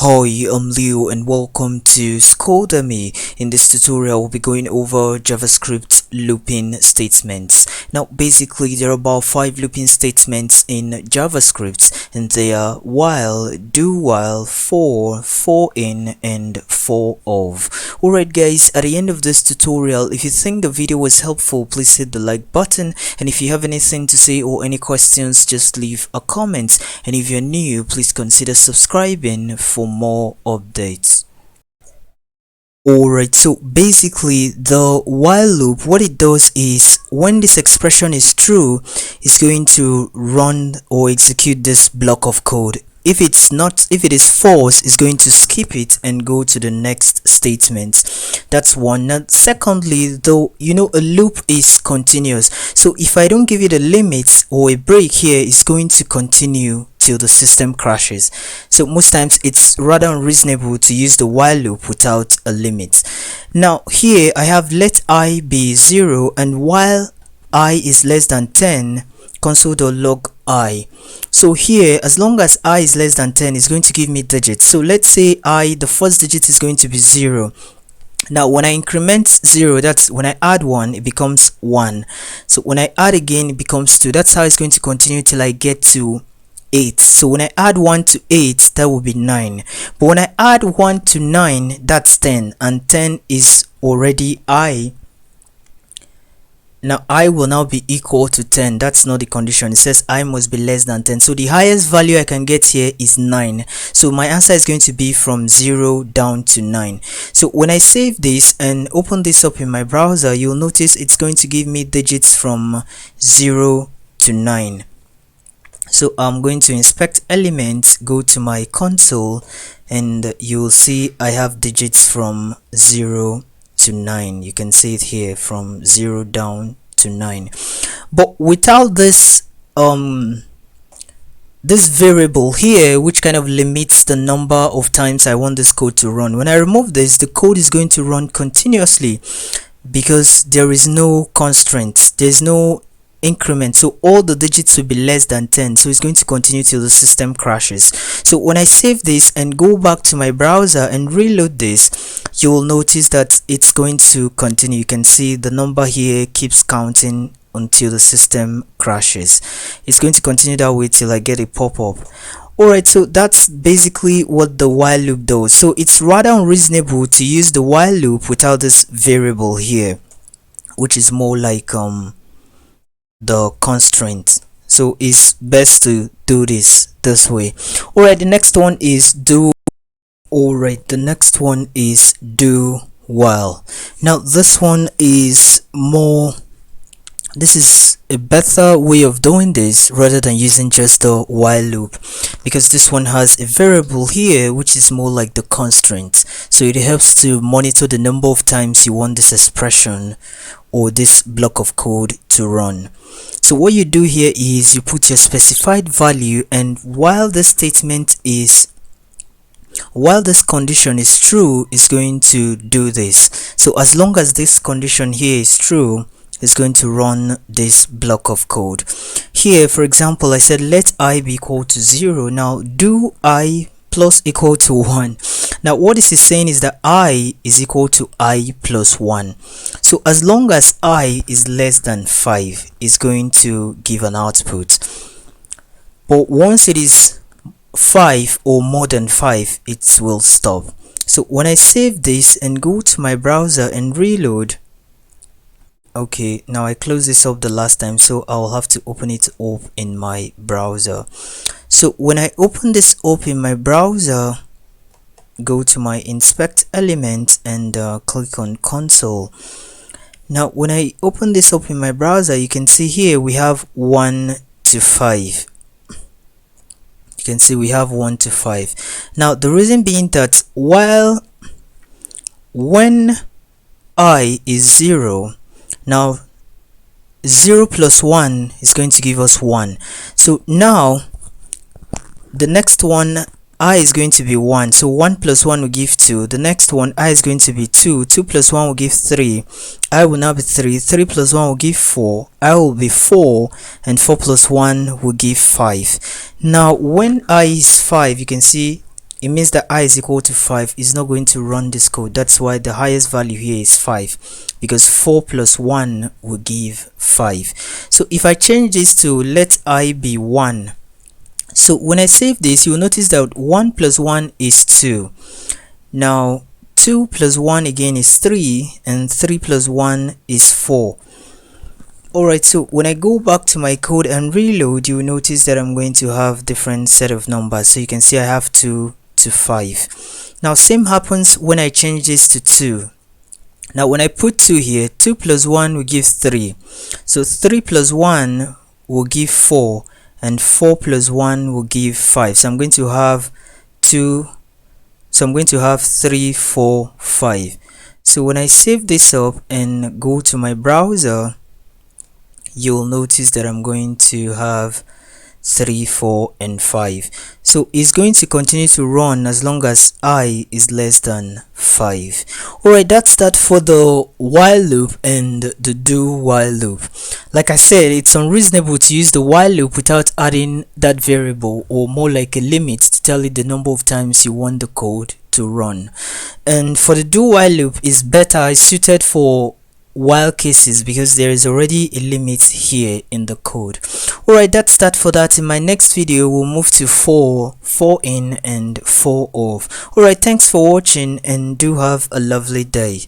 Hi, I'm Leo and welcome to Scodemy. In this tutorial, we'll be going over JavaScript looping statements. Now, basically, there are about 5 looping statements in JavaScript, and they are while, do while, for in, and for of. Alright guys, at the end of this tutorial, if you think the video was helpful, please hit the like button, and if you have anything to say or any questions, just leave a comment, and if you're new, please consider subscribing for more updates. Alright, so basically the while loop, what it does is when this expression is true, it's going to run or execute this block of code. If it is false, it's going to skip it and go to the next statement. That's one. Now, secondly, though, a loop is continuous. So if I don't give it a limit or a break here, it's going to continue till the system crashes. So most times it's rather unreasonable to use the while loop without a limit. Now here I have let I be 0, and while I is less than 10, console.log I. So here, as long as I is less than 10, it's going to give me digits. So let's say the first digit is going to be 0. Now when I increment 0, that's when I add 1, it becomes 1. So when I add again, it becomes 2. That's how it's going to continue till I get to 8. So when I add 1 to 8, that will be 9. But when I add 1 to 9, that's 10, and 10 is already I. Now I will now be equal to 10. That's not the condition. It says I must be less than 10. So the highest value I can get here is 9. So my answer is going to be from 0 down to 9. So when I save this and open this up in my browser, you'll notice it's going to give me digits from 0 to 9. So I'm going to inspect elements, go to my console, and you'll see I have digits from 0 to 9. You can see it here from 0 down to 9. But without this this variable here, which kind of limits the number of times I want this code to run, when I remove this, the code is going to run continuously because there is no constraints, there's no increment, so all the digits will be less than 10. So it's going to continue till the system crashes. So when I save this and go back to my browser and reload this, you will notice that it's going to continue. You can see the number here keeps counting until the system crashes. It's going to continue that way till I get a pop-up. Alright, so that's basically what the while loop does. So it's rather unreasonable to use the while loop without this variable here, which is more like the constraint. So it's best to do this way. Alright, the next one is do. Alright, the next one is do while. Now this one is this is a better way of doing this rather than using just the while loop, because this one has a variable here which is more like the constraint. So it helps to monitor the number of times you want this expression or this block of code to run. So what you do here is you put your specified value, and while this condition is true, it's going to do this. So as long as this condition here is true, it's going to run this block of code. Here, for example, I said let I be equal to 0. Now do I plus equal to 1. Now what this is saying is that I is equal to I plus 1. So as long as I is less than 5, it's going to give an output. But once it is 5 or more than 5, it will stop. So when I save this and go to my browser and reload, okay, now I closed this up the last time, so I'll have to open it up in my browser. So when I open this up in my browser, go to my inspect element and click on console. Now when I open this up in my browser, you can see here we have 1 to 5. You can see we have 1 to 5. Now the reason being that when I is 0, now 0 plus 1 is going to give us 1. So now the next one, I is going to be 1. So 1 plus 1 will give 2. The next one, I is going to be 2. 2 plus 1 will give 3. I will now be 3. 3 plus 1 will give 4. I will be 4. And 4 plus 1 will give 5. Now when I is 5, you can see it means that I is equal to 5 is not going to run this code. That's why the highest value here is 5, because 4 plus 1 will give 5. So if I change this to let I be 1, so when I save this, you will notice that 1 plus 1 is 2. Now 2 plus 1 again is 3, and 3 plus 1 is 4. Alright, so when I go back to my code and reload, you will notice that I'm going to have different set of numbers. So you can see I have 2 to 5. Now same happens when I change this to 2. Now when I put 2 here, 2 plus 1 will give 3. So 3 plus 1 will give 4, and 4 plus 1 will give 5. So I'm going to have 2. So I'm going to have 3, 4, 5. So when I save this up and go to my browser, you'll notice that I'm going to have 3, 4, and 5. So it's going to continue to run as long as I is less than 5. Alright, that's that for the while loop and the do while loop. Like I said, it's unreasonable to use the while loop without adding that variable, or more like a limit to tell it the number of times you want the code to run. And for the do while loop is better, is suited for while cases, because there is already a limit here in the code. Alright, that's that for that. In my next video, we'll move to for in and for of. Alright, thanks for watching, and do have a lovely day.